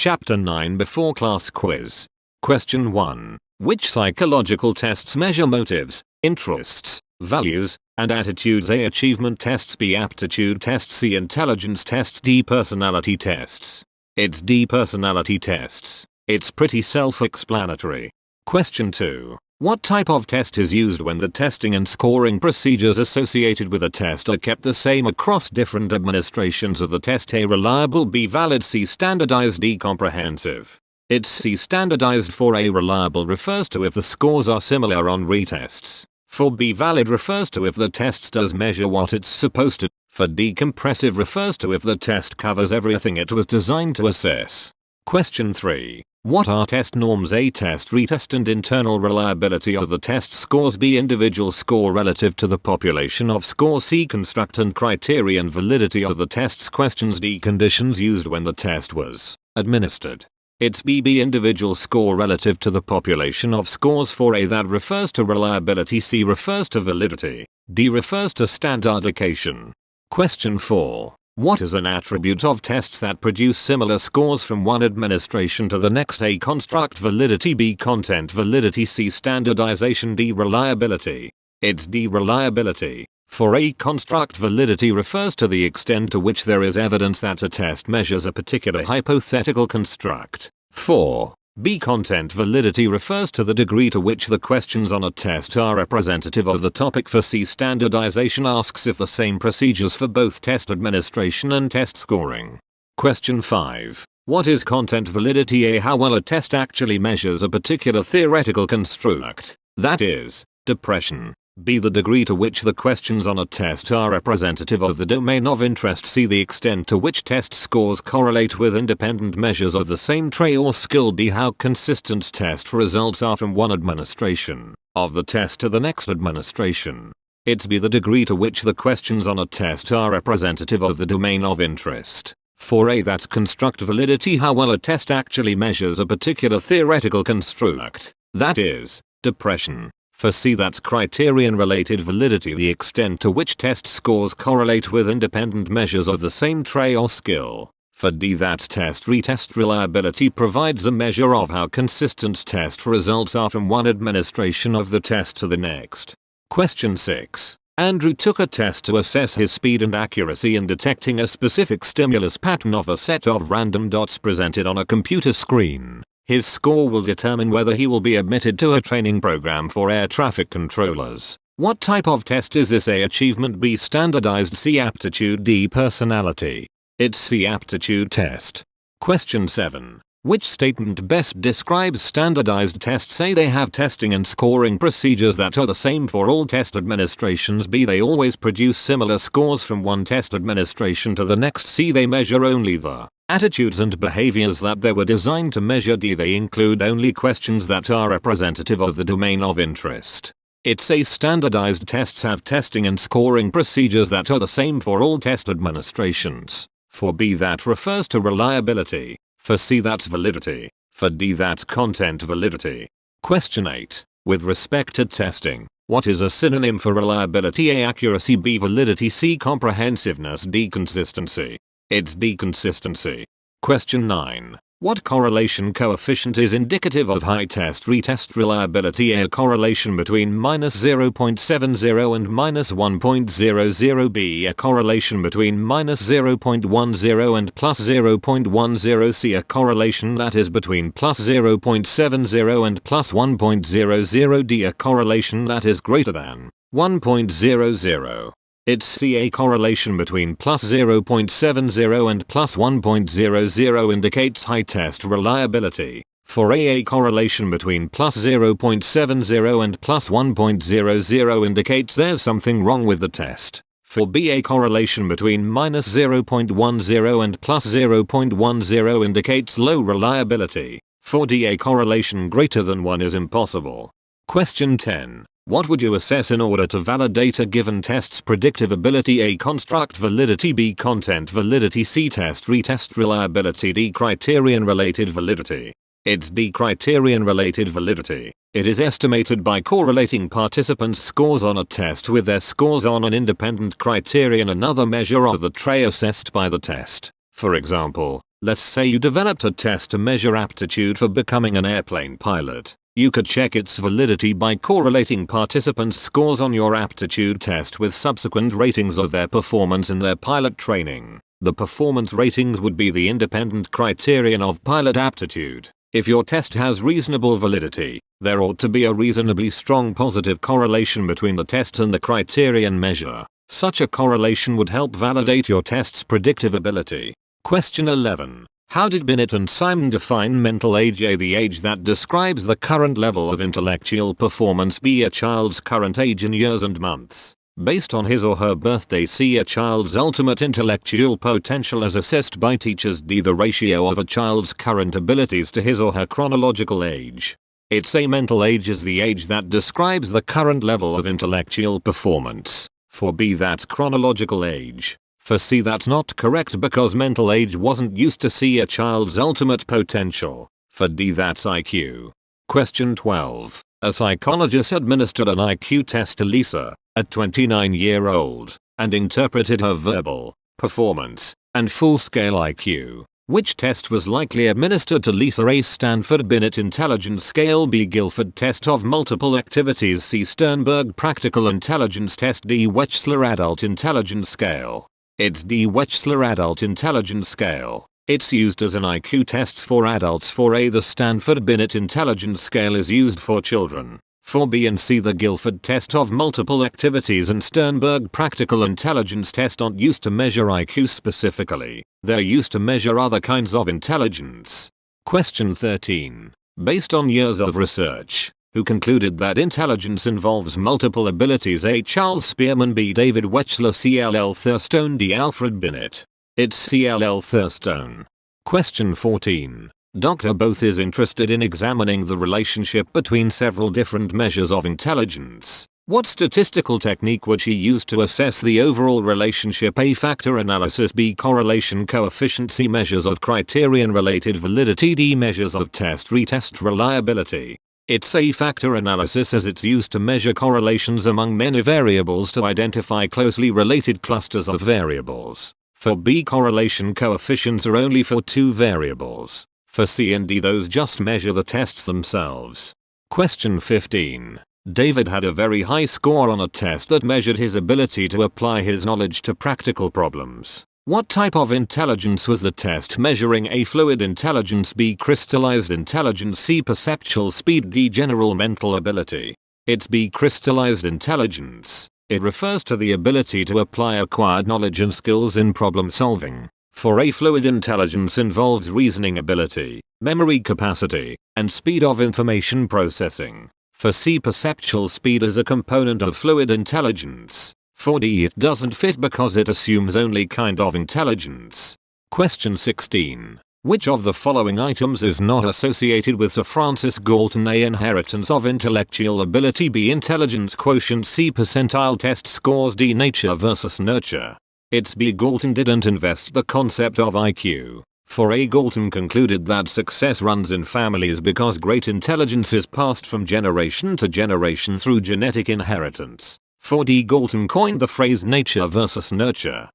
Chapter 9 Before Class Quiz. Question 1. Which psychological tests measure motives, interests, values, and attitudes? A. Achievement tests. B. Aptitude tests. C. Intelligence tests. D. Personality tests. It's D. Personality tests. It's pretty self-explanatory. Question 2. What type of test is used when the testing and scoring procedures associated with a test are kept the same across different administrations of the test? A. Reliable. B. Valid. C. Standardized. D. Comprehensive. It's C. Standardized. For A. Reliable refers to if the scores are similar on retests. For B. Valid refers to if the test does measure what it's supposed to. For D. Comprehensive refers to if the test covers everything it was designed to assess. Question 3. What are test norms? A. Test retest and internal reliability of the test scores. B. Individual score relative to the population of scores. C. Construct and criterion validity of the test's questions. D. Conditions used when the test was administered. It's B. Individual score relative to the population of scores. For A. That refers to reliability. C. refers to validity. D. refers to standardization. Question 4. What is an attribute of tests that produce similar scores from one administration to the next? A. Construct validity. B. Content validity. C. Standardization. D. Reliability. It's D. Reliability. For A. Construct validity refers to the extent to which there is evidence that a test measures a particular hypothetical construct. 4. B. Content validity refers to the degree to which the questions on a test are representative of the topic. For C. Standardization asks if the same procedures for both test administration and test scoring. Question 5. What is content validity? A. How well a test actually measures a particular theoretical construct, that is, depression. B. The degree to which the questions on a test are representative of the domain of interest. C. The extent to which test scores correlate with independent measures of the same trait or skill. D. How consistent test results are from one administration of the test to the next administration. It's B. The degree to which the questions on a test are representative of the domain of interest. For A. That's construct validity. How well a test actually measures a particular theoretical construct, that is, depression. For C. That's criterion related validity. The extent to which test scores correlate with independent measures of the same trait or skill. For D. That's test retest reliability provides a measure of how consistent test results are from one administration of the test to the next. Question 6. Andrew took a test to assess his speed and accuracy in detecting a specific stimulus pattern of a set of random dots presented on a computer screen. His score will determine whether he will be admitted to a training program for air traffic controllers. What type of test is this? A. Achievement. B. Standardized. C. Aptitude. D. Personality. It's C. Aptitude test. Question 7. Which statement best describes standardized tests? A. They have testing and scoring procedures that are the same for all test administrations. B. They always produce similar scores from one test administration to the next. C. They measure only the attitudes and behaviors that they were designed to measure. D. They include only questions that are representative of the domain of interest. It's A. Standardized tests have testing and scoring procedures that are the same for all test administrations. For B. That refers to reliability. For C. That's validity. For D. That's content validity. Question 8. With respect to testing, what is a synonym for reliability? A. Accuracy. B. Validity. C. Comprehensiveness. D. Consistency. It's D. Consistency. Question 9. What correlation coefficient is indicative of high test retest reliability? A. Correlation between -0.70 and -1.00. B. A correlation between -0.10 and +0.10. C. A correlation that is between +0.70 and +1.00. D. A correlation that is greater than 1.00. It's C. A correlation between +0.70 and +1.00 indicates high test reliability. For A correlation between +0.70 and +1.00 indicates there's something wrong with the test. For B. A correlation between -0.10 and +0.10 indicates low reliability. For D. A correlation greater than 1 is impossible. Question 10. What would you assess in order to validate a given test's predictive ability? A. Construct validity. B. Content validity. C. Test retest reliability. D. Criterion related validity. It's D. Criterion related validity. It is estimated by correlating participants' scores on a test with their scores on an independent criterion, another measure of the trait assessed by the test. For example, Let's say you developed a test to measure aptitude for becoming an airplane pilot. You could check its validity by correlating participants' scores on your aptitude test with subsequent ratings of their performance in their pilot training. The performance ratings would be the independent criterion of pilot aptitude. If your test has reasonable validity, there ought to be a reasonably strong positive correlation between the test and the criterion measure. Such a correlation would help validate your test's predictive ability. Question 11. How did Binet and Simon define mental age? A. The age that describes the current level of intellectual performance. B. A child's current age in years and months. Based on his or her birthday. C. A child's ultimate intellectual potential as assessed by teachers. D. The ratio of a child's current abilities to his or her chronological age. It's A. Mental age is the age that describes the current level of intellectual performance. For B. That's chronological age. For C. That's not correct because mental age wasn't used to see a child's ultimate potential. For D. That's IQ. Question 12. A psychologist administered an IQ test to Lisa, a 29-year-old, and interpreted her verbal, performance, and full-scale IQ. Which test was likely administered to Lisa? A. Stanford Binet Intelligence Scale. B. Guilford Test of Multiple Activities. C. Sternberg Practical Intelligence Test. D. Wechsler Adult Intelligence Scale. It's D. Wechsler Adult Intelligence Scale. It's used as an IQ test for adults. For A. The Stanford Binet Intelligence Scale is used for children. For B and C. The Guilford Test of Multiple Activities and Sternberg Practical Intelligence Test aren't used to measure IQ specifically. They're used to measure other kinds of intelligence. Question 13. Based on years of research, who concluded that intelligence involves multiple abilities? A. Charles Spearman. B. David Wechsler. C. L. Thurstone. D. Alfred Binet. It's C. L. Thurstone. Question 14. Dr. Both is interested in examining the relationship between several different measures of intelligence. What statistical technique would she use to assess the overall relationship? A. Factor analysis. B. Correlation coefficient. C. Measures of criterion-related validity. D. Measures of test-retest reliability. It's A. Factor analysis as it's used to measure correlations among many variables to identify closely related clusters of variables. For B. Correlation coefficients are only for two variables. For C and D those just measure the tests themselves. Question 15. David had a very high score on a test that measured his ability to apply his knowledge to practical problems. What type of intelligence was the test measuring? A. Fluid intelligence. B. Crystallized intelligence. C. Perceptual speed. D. General mental ability. It's B. Crystallized intelligence. It refers to the ability to apply acquired knowledge and skills in problem solving. For A. Fluid intelligence involves reasoning ability, memory capacity, and speed of information processing. For C. Perceptual speed is a component of fluid intelligence. For D. It doesn't fit because it assumes only kind of intelligence. Question 16. Which of the following items is not associated with Sir Francis Galton? A. Inheritance of intellectual ability. B. Intelligence quotient. C. Percentile test scores. D. Nature versus nurture. It's B. Galton didn't invest the concept of IQ. For A. Galton concluded that success runs in families because great intelligence is passed from generation to generation through genetic inheritance. For D. Galton coined the phrase nature versus nurture.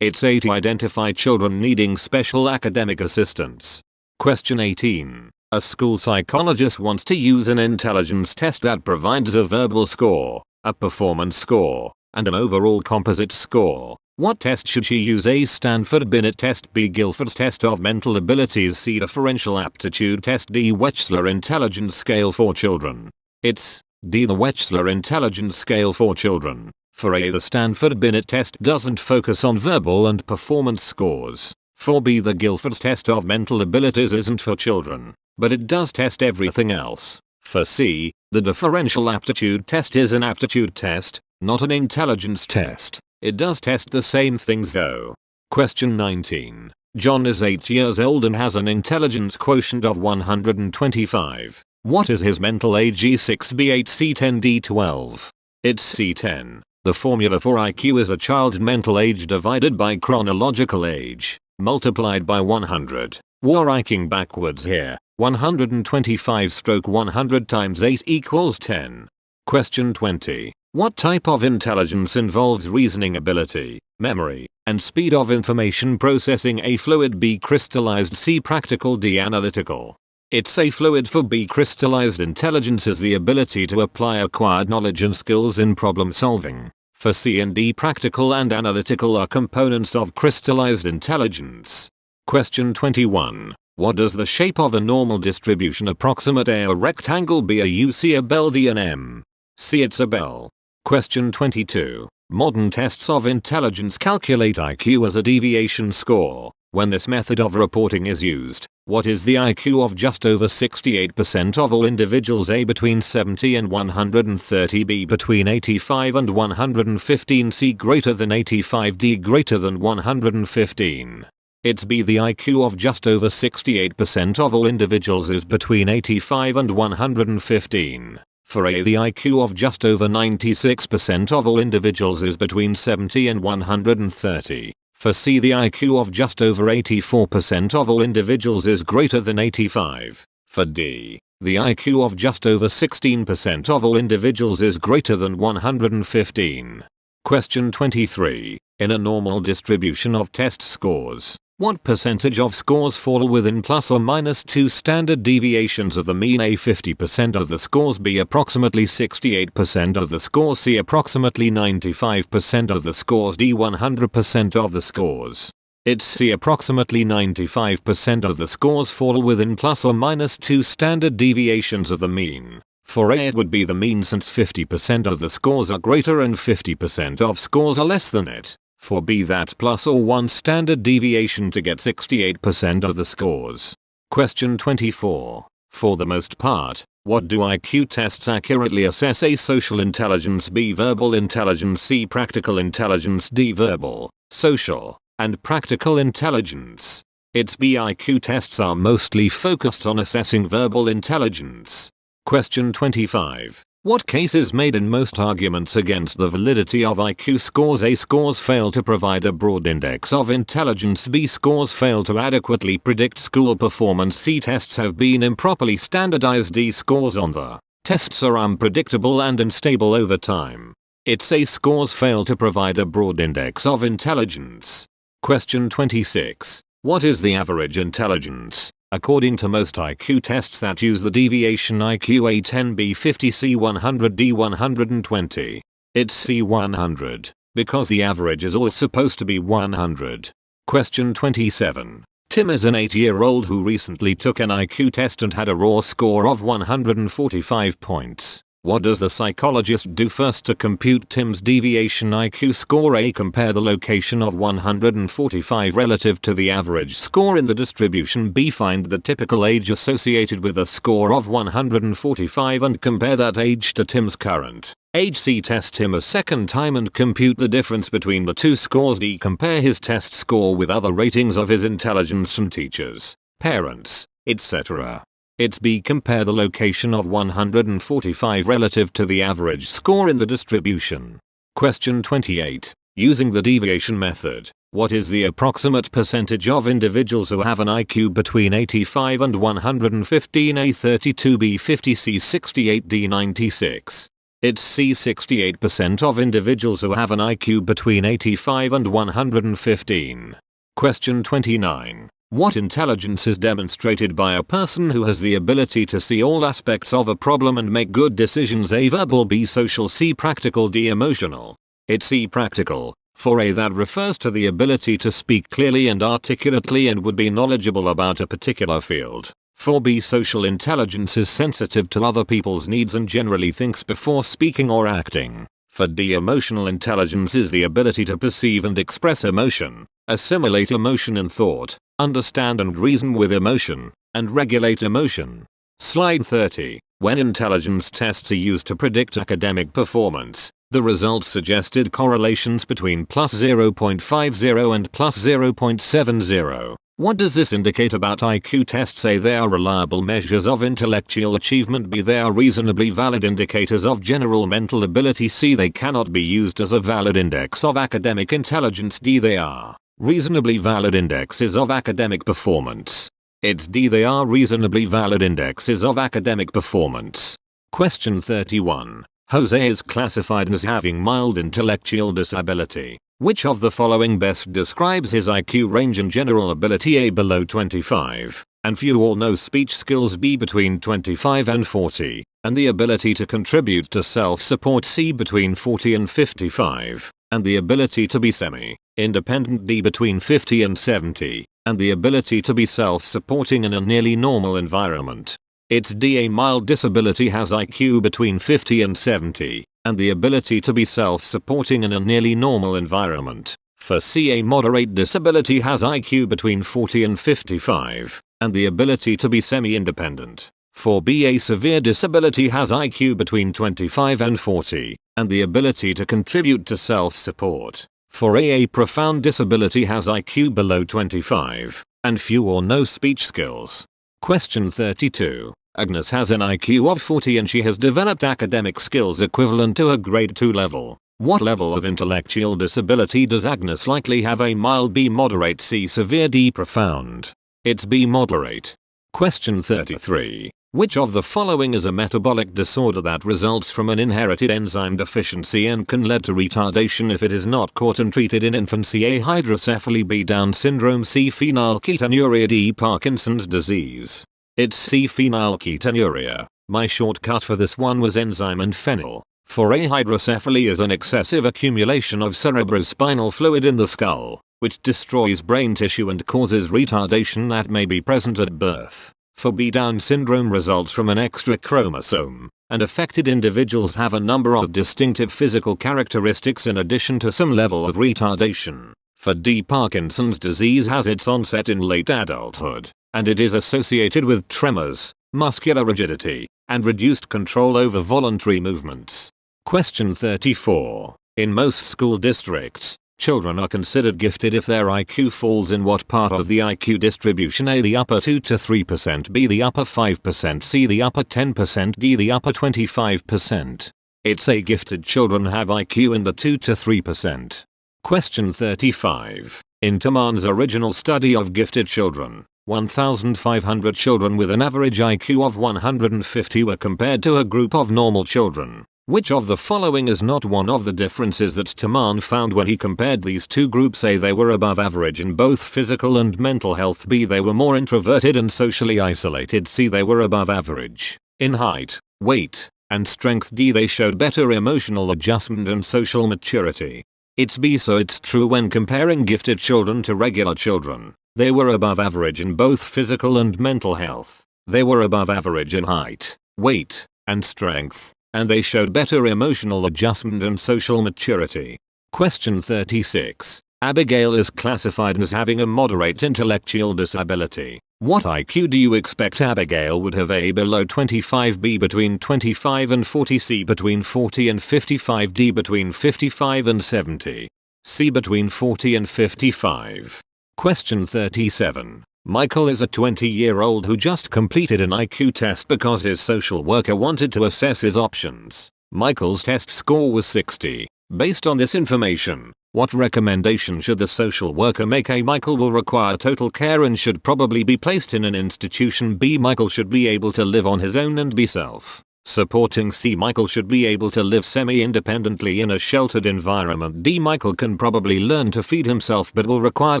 It's A. To identify children needing special academic assistance. Question 18. A school psychologist wants to use an intelligence test that provides a verbal score, a performance score, and an overall composite score. What test should she use? A. Stanford Binet test. B. Guilford's test of mental abilities. C. Differential aptitude test. D. Wechsler intelligence scale for children. It's D. The Wechsler intelligence scale for children. For A. The Stanford Binet test doesn't focus on verbal and performance scores. For B. The Guilford's test of mental abilities isn't for children, but it does test everything else. For C. The differential aptitude test is an aptitude test, not an intelligence test. It does test the same things though. Question 19. John is 8 years old and has an intelligence quotient of 125. What is his mental age? E6 B8 C10 D12. It's C10. The formula for IQ is a child's mental age divided by chronological age, multiplied by 100. Working backwards here. 125/100 times 8 equals 10. Question 20. What type of intelligence involves reasoning ability, memory, and speed of information processing? A fluid. B crystallized. C practical. D analytical. It's a fluid. For B crystallized intelligence is the ability to apply acquired knowledge and skills in problem solving. For C and D practical and analytical are components of crystallized intelligence. Question 21. What does the shape of a normal distribution approximate? A rectangle. B a U. C a bell. D an M. C it's a bell. Question 22. Modern tests of intelligence calculate IQ as a deviation score. When this method of reporting is used, what is the IQ of just over 68% of all individuals? A between 70 and 130. B between 85 and 115. C greater than 85. D greater than 115. It's B. The IQ of just over 68% of all individuals is between 85 and 115. For A, the IQ of just over 96% of all individuals is between 70 and 130. For C, the IQ of just over 84% of all individuals is greater than 85. For D, the IQ of just over 16% of all individuals is greater than 115. Question 23. In a normal distribution of test scores, what percentage of scores fall within plus or minus 2 standard deviations of the mean? A 50% of the scores. B approximately 68% of the scores. C approximately 95% of the scores. D 100% of the scores. It's C. Approximately 95% of the scores fall within plus or minus 2 standard deviations of the mean. For A it would be the mean, since 50% of the scores are greater and 50% of scores are less than it. For B, that's plus or 1 standard deviation to get 68% of the scores. Question 24. For the most part, what do IQ tests accurately assess? A social intelligence. B verbal intelligence. C practical intelligence. D verbal, social, and practical intelligence. It's B. IQ tests are mostly focused on assessing verbal intelligence. Question 25. What case is made in most arguments against the validity of IQ scores? A scores fail to provide a broad index of intelligence. B scores fail to adequately predict school performance. C tests have been improperly standardized. D scores on the tests are unpredictable and unstable over time. It's A. Scores fail to provide a broad index of intelligence. Question 26. What is the average intelligence? According to most IQ tests that use the deviation IQ A10, B50, C100, D120. It's C100, because the average is always supposed to be 100. Question 27. Tim is an 8-year-old who recently took an IQ test and had a raw score of 145 points. What does the psychologist do first to compute Tim's deviation IQ score? A. Compare the location of 145 relative to the average score in the distribution. B. Find the typical age associated with a score of 145 and compare that age to Tim's current age. C. Test him a second time and compute the difference between the two scores. D. Compare his test score with other ratings of his intelligence from teachers, parents, etc. It's B. Compare the location of 145 relative to the average score in the distribution. Question 28. Using the deviation method, what is the approximate percentage of individuals who have an IQ between 85 and 115? A 32, B 50, C 68, D 96. It's C. 68% of individuals who have an IQ between 85 and 115. Question 29. What intelligence is demonstrated by a person who has the ability to see all aspects of a problem and make good decisions? A. Verbal, B. Social, C. Practical, D. Emotional. It's C. Practical. For A, that refers to the ability to speak clearly and articulately and would be knowledgeable about a particular field. For B, social intelligence is sensitive to other people's needs and generally thinks before speaking or acting. For D, emotional intelligence is the ability to perceive and express emotion, assimilate emotion and thought, understand and reason with emotion, and regulate emotion. Slide 30. When intelligence tests are used to predict academic performance, the results suggested correlations between plus 0.50 and plus 0.70. What does this indicate about IQ tests? A. They are reliable measures of intellectual achievement. B. They are reasonably valid indicators of general mental ability. C. They cannot be used as a valid index of academic intelligence. D. They are reasonably valid indexes of academic performance. It's D. They are reasonably valid indexes of academic performance. Question 31. Jose is classified as having mild intellectual disability. Which of the following best describes his IQ range and general ability? A, below 25, and few or no speech skills. B, between 25 and 40, and the ability to contribute to self-support. C, between 40 and 55, and the ability to be semi-independent. D, between 50 and 70, and the ability to be self-supporting in a nearly normal environment. It's D, a mild disability has IQ between 50 and 70, and the ability to be self-supporting in a nearly normal environment. For C, a moderate disability has IQ between 40 and 55, and the ability to be semi-independent. For B, a severe disability has IQ between 25 and 40, and the ability to contribute to self-support. For A, profound disability has IQ below 25, and few or no speech skills. Question 32. Agnes has an IQ of 40 and she has developed academic skills equivalent to a grade 2 level. What level of intellectual disability does Agnes likely have? A, mild. B, moderate. C, severe. D, profound. It's B, moderate. Question 33. Which of the following is a metabolic disorder that results from an inherited enzyme deficiency and can lead to retardation if it is not caught and treated in infancy? A, hydrocephaly. B, Down syndrome. C, phenylketonuria. D, Parkinson's disease. It's C, phenylketonuria. My shortcut for this one was enzyme and phenyl. For A, hydrocephaly is an excessive accumulation of cerebrospinal fluid in the skull, which destroys brain tissue and causes retardation that may be present at birth. For B, Down syndrome results from an extra chromosome, and affected individuals have a number of distinctive physical characteristics in addition to some level of retardation. For D, Parkinson's disease has its onset in late adulthood, and it is associated with tremors, muscular rigidity, and reduced control over voluntary movements. Question 34. In most school districts, children are considered gifted if their IQ falls in what part of the IQ distribution? A, the upper 2 to 3%. B, the upper 5%. C, the upper 10%. D, the upper 25%. It's A, gifted children have IQ in the 2 to 3%. Question 35. In Taman's original study of gifted children, 1,500 children with an average IQ of 150 were compared to a group of normal children. Which of the following is not one of the differences that Taman found when he compared these two groups? A, they were above average in both physical and mental health. B, they were more introverted and socially isolated. C, they were above average in height, weight, and strength. D, they showed better emotional adjustment and social maturity. It's B, so it's true when comparing gifted children to regular children. They were above average in both physical and mental health. They were above average in height, weight, and strength, and they showed better emotional adjustment and social maturity. Question 36. Abigail is classified as having a moderate intellectual disability. What IQ do you expect Abigail would have? A, below 25. B, between 25 and 40. C, between 40 and 55. D, between 55 and 70. C, between 40 and 55. Question 37. Michael is a 20-year-old who just completed an IQ test because his social worker wanted to assess his options. Michael's test score was 60. Based on this information, what recommendation should the social worker make? A, Michael will require total care and should probably be placed in an institution. B, Michael should be able to live on his own and be self-supporting. C, Michael should be able to live semi-independently in a sheltered environment. D, Michael can probably learn to feed himself but will require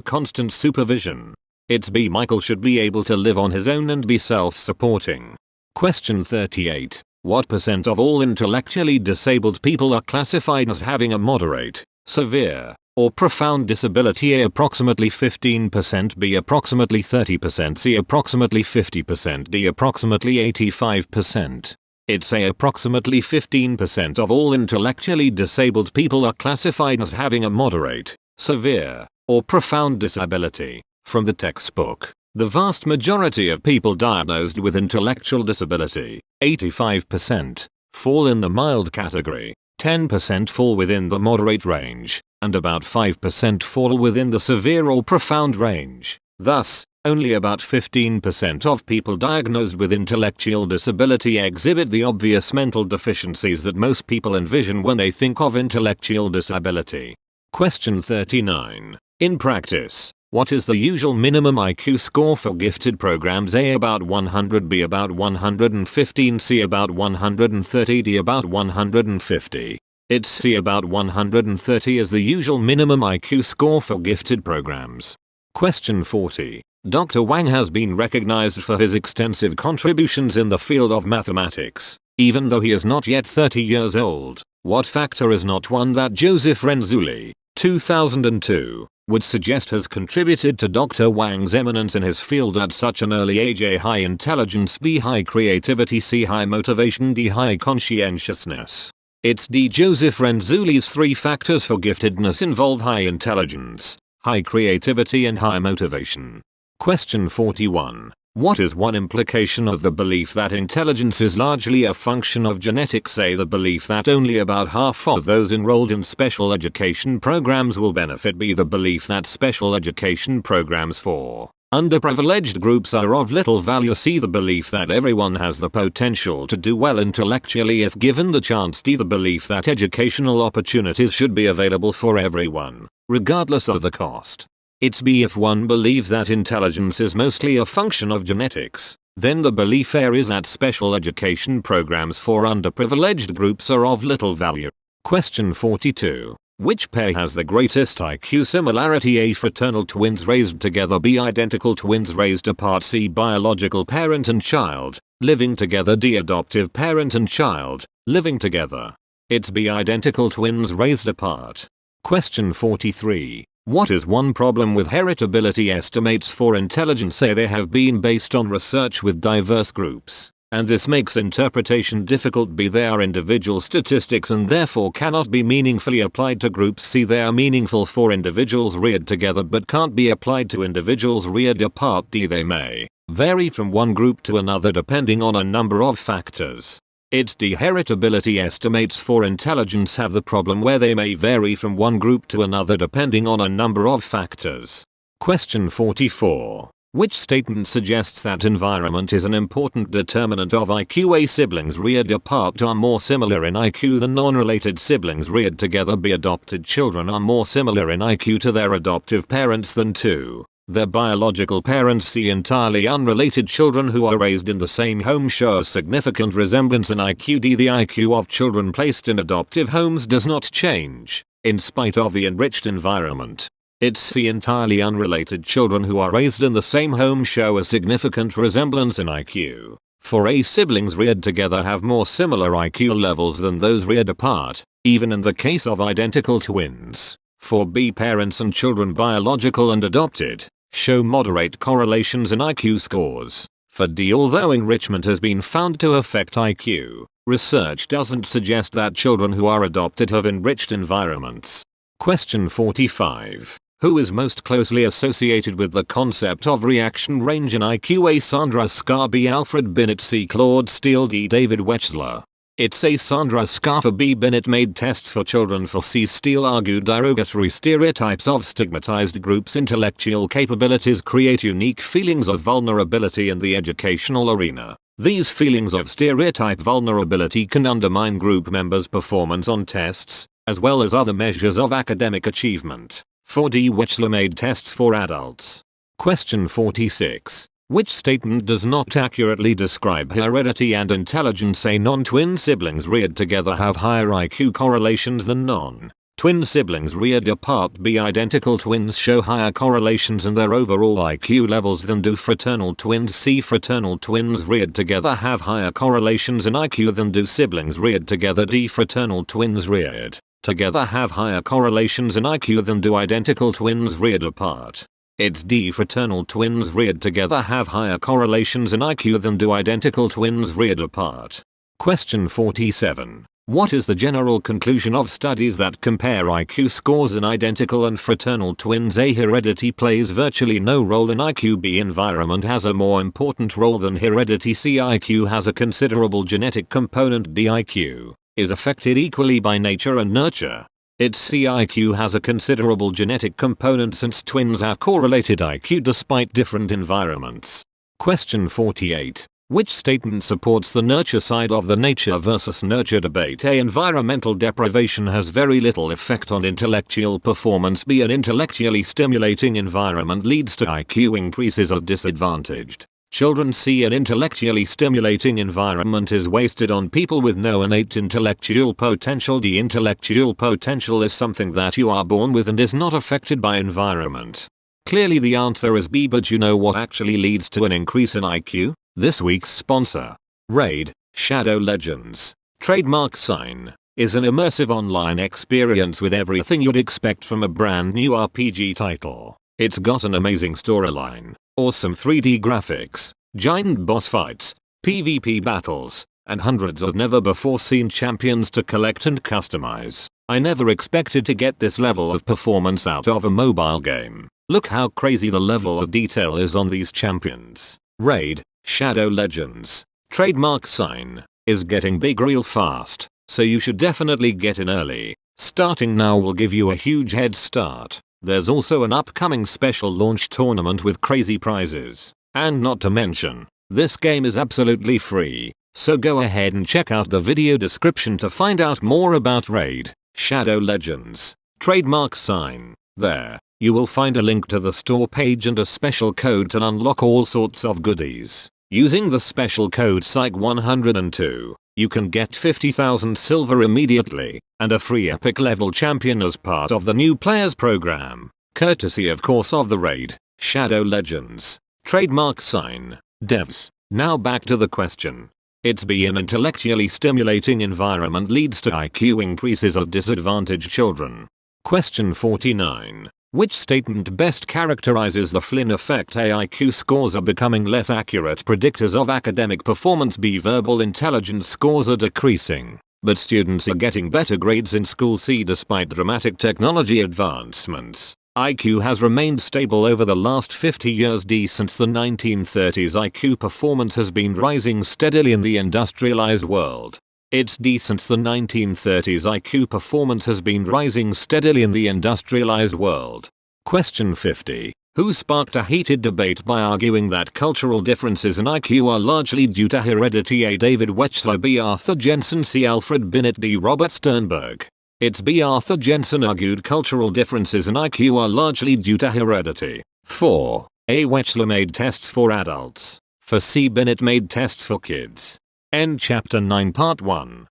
constant supervision. It's B, Michael should be able to live on his own and be self-supporting. Question 38. What percent of all intellectually disabled people are classified as having a moderate, severe, or profound disability? A, approximately 15%. B, approximately 30%. C, approximately 50%. D, approximately 85%. It's A, approximately 15% of all intellectually disabled people are classified as having a moderate, severe, or profound disability. From the textbook, the vast majority of people diagnosed with intellectual disability, 85%, fall in the mild category, 10% fall within the moderate range, and about 5% fall within the severe or profound range. Thus, only about 15% of people diagnosed with intellectual disability exhibit the obvious mental deficiencies that most people envision when they think of intellectual disability. Question 39. In practice, What is the usual minimum IQ score for gifted programs? A about 100, B about 115, C about 130, D about 150. It's C about 130 is the usual minimum IQ score for gifted programs. Question 40. Dr. Wang has been recognized for his extensive contributions in the field of mathematics, even though he is not yet 30 years old. What factor is not one that Joseph Renzulli, 2002, would suggest has contributed to Dr. Wang's eminence in his field at such an early age? A. High intelligence, B. High creativity, C. High motivation, D. High conscientiousness. It's D. Joseph Renzulli's 3 factors for giftedness involve high intelligence, high creativity and high motivation. Question 41. What is one implication of the belief that intelligence is largely a function of genetics? A. The belief that only about half of those enrolled in special education programs will benefit. B. The belief that special education programs for underprivileged groups are of little value. C. The belief that everyone has the potential to do well intellectually if given the chance. D. The belief that educational opportunities should be available for everyone, regardless of the cost. It's B. If one believes that intelligence is mostly a function of genetics, then the belief here is that special education programs for underprivileged groups are of little value. Question 42. Which pair has the greatest IQ similarity? A. Fraternal twins raised together, B. Identical twins raised apart, C. Biological parent and child living together, D. Adoptive parent and child living together. It's B. Identical twins raised apart. Question 43. What is one problem with heritability estimates for intelligence? A. They have been based on research with diverse groups, and this makes interpretation difficult. B. They are individual statistics and therefore cannot be meaningfully applied to groups. C. They are meaningful for individuals reared together but can't be applied to individuals reared apart. D. They may vary from one group to another depending on a number of factors. It's D. Heritability estimates for intelligence have the problem where they may vary from one group to another depending on a number of factors. Question 44. Which statement suggests that environment is an important determinant of IQ? A. Siblings reared apart are more similar in IQ than non-related siblings reared together. B. Adopted children are more similar in IQ to their adoptive parents than to their biological parents. C. Entirely unrelated children who are raised in the same home show a significant resemblance in IQ. D. The IQ of children placed in adoptive homes does not change, in spite of the enriched environment. It's C. Entirely unrelated children who are raised in the same home show a significant resemblance in IQ. For A. Siblings reared together have more similar IQ levels than those reared apart, even in the case of identical twins. For B. Parents and children, biological and adopted, show moderate correlations in IQ scores. For D. Although enrichment has been found to affect IQ, research doesn't suggest that children who are adopted have enriched environments. Question 45. Who is most closely associated with the concept of reaction range in IQ? A. Sandra Scar, B. Alfred Binet, C. Claude Steele, D. David Wechsler. It's A. Sandra Scar. For B. Binet made tests for children. For C. Steele argued derogatory stereotypes of stigmatized groups' intellectual capabilities create unique feelings of vulnerability in the educational arena. These feelings of stereotype vulnerability can undermine group members' performance on tests, as well as other measures of academic achievement. For D. Wechsler made tests for adults. Question 46. Which statement does not accurately describe heredity and intelligence? A. Non-twin siblings reared together have higher IQ correlations than non-twin siblings reared apart. B. Identical twins show higher correlations in their overall IQ levels than do fraternal twins. C. Fraternal twins reared together have higher correlations in IQ than do siblings reared together. D. Fraternal twins reared together have higher correlations in IQ than do identical twins reared apart. It's D. Fraternal twins reared together have higher correlations in IQ than do identical twins reared apart. Question 47. What is the general conclusion of studies that compare IQ scores in identical and fraternal twins? A. Heredity plays virtually no role in IQ. B. Environment has a more important role than heredity. C. IQ has a considerable genetic component. D. IQ is affected equally by nature and nurture. It's C. IQ has a considerable genetic component since twins have correlated IQ despite different environments. Question 48. Which statement supports the nurture side of the nature versus nurture debate? A. Environmental deprivation has very little effect on intellectual performance. B. An intellectually stimulating environment leads to IQ increases of disadvantaged children. C. An intellectually stimulating environment is wasted on people with no innate intellectual potential. D. Intellectual potential is something that you are born with and is not affected by environment. Clearly the answer is B, but you know what actually leads to an increase in IQ? This week's sponsor, Raid, Shadow Legends, trademark sign, is an immersive online experience with everything you'd expect from a brand new RPG title. It's got an amazing storyline, awesome 3D graphics, giant boss fights, PvP battles, and hundreds of never before seen champions to collect and customize. I never expected to get this level of performance out of a mobile game. Look how crazy the level of detail is on these champions. Raid, Shadow Legends, trademark sign, is getting big real fast, so you should definitely get in early. Starting now will give you a huge head start. There's also an upcoming special launch tournament with crazy prizes. And not to mention, this game is absolutely free, so go ahead and check out the video description to find out more about Raid, Shadow Legends, trademark sign. There, you will find a link to the store page and a special code to unlock all sorts of goodies. Using the special code Psych102, you can get 50,000 silver immediately, and a free epic level champion as part of the new players program, courtesy of course of the Raid, Shadow Legends, trademark sign, devs. Now back to the question. It's B. An intellectually stimulating environment leads to IQ increases of disadvantaged children. Question 49. Which statement best characterizes the Flynn effect? A. IQ scores are becoming less accurate predictors of academic performance. B. Verbal intelligence scores are decreasing, but students are getting better grades in school. C. Despite dramatic technology advancements, IQ has remained stable over the last 50 years. D. Since the 1930s, IQ performance has been rising steadily in the industrialized world. It's D. Since the 1930s, IQ performance has been rising steadily in the industrialized world. Question 50. Who sparked a heated debate by arguing that cultural differences in IQ are largely due to heredity? A. David Wechsler. B. Arthur Jensen. C. Alfred Binet. D. Robert Sternberg. It's B. Arthur Jensen argued cultural differences in IQ are largely due to heredity. 4. A. Wechsler made tests for adults. For C. Binet made tests for kids. End chapter 9 part 1.